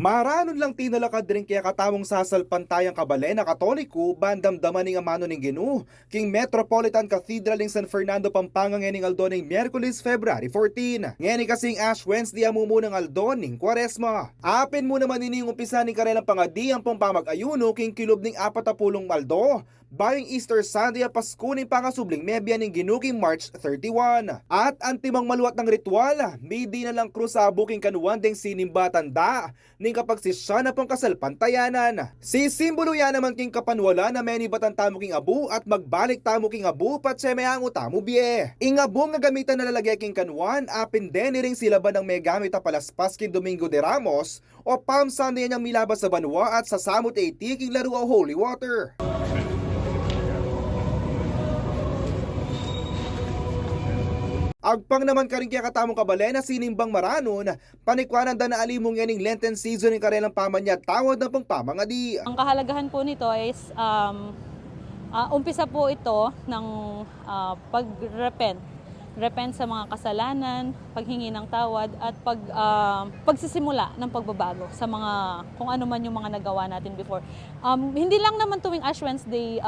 Maranon lang tinalakad rin kaya katawang sasalpantayang kabalen na Katoliko bandamdaman ng amano ng Ginoo king Metropolitan Cathedral ng San Fernando Pampanga ngening aldoning Miyerkules February 14. Ngeni kasing Ash Wednesday amumunang aldoning Kwaresma. Apin mo naman ini yung umpisa ni karelang pangadi ang pamag-ayuno king kilob ning 40 aldo. Bayang Easter Sunday ang Pasko ng pangasubling mebya ng ginuking March 31. At antimang maluwat ng ritual, may di na lang krus sa buking kanuan ding sinimbatanda ning kapag si siya na pong kasalpantayanan. Si simbolo yan naman king kapanwala na meni batan tamo king abu at magbalik tamo king abu patse may ang utamo biye. Ingabong nga gamitan na lalagay king kanuan apin den ring sila ba ng may gamit a palaspas king Domingo de Ramos o Palm Sunday niyang milabas sa banwa at sa samot 80 king laro o holy water. Agpang naman ka rin kaya katamong kabalen na sinimbang maranon, panikwanan da na alimong yaning Lenten season ng karelang pamanya tawad ng pangpamangadi. Ang kahalagahan po nito is umpisa po ito ng repent sa mga kasalanan, paghingi ng tawad at pagsisimula ng pagbabago sa mga kung ano man yung mga nagawa natin before. Hindi lang naman tuwing Ash Wednesday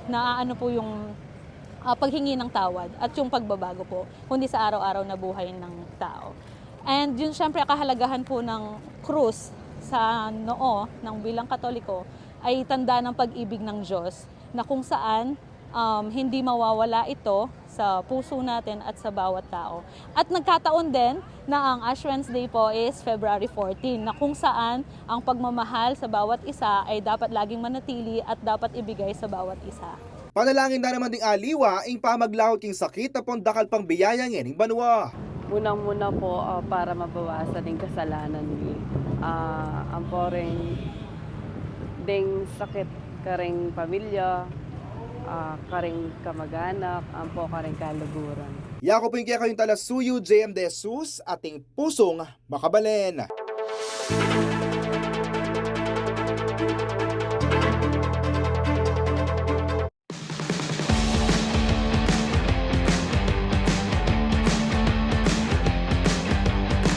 na ano po yung paghingi ng tawad at yung pagbabago po, kundi sa araw-araw na buhay ng tao. And yun syempre kahalagahan po ng krus sa noo ng bilang Katoliko ay tanda ng pag-ibig ng Diyos na kung saan hindi mawawala ito sa puso natin at sa bawat tao. At nagkataon din na ang Ash Wednesday po is February 14 na kung saan ang pagmamahal sa bawat isa ay dapat laging manatili at dapat ibigay sa bawat isa. Panalangin na naman ding aliwa ing pamaglahod king sakit apon dakal pang biyaya ngening banwa. Munang-muna po para mabawasan ng kasalanan ni ang poreng ding sakit karing pamilya, karing kamag-anak, ang po karing kaluguran. Yako po yung kaya kayong talasuyo, JM De Jesus, ating pusong makabalen.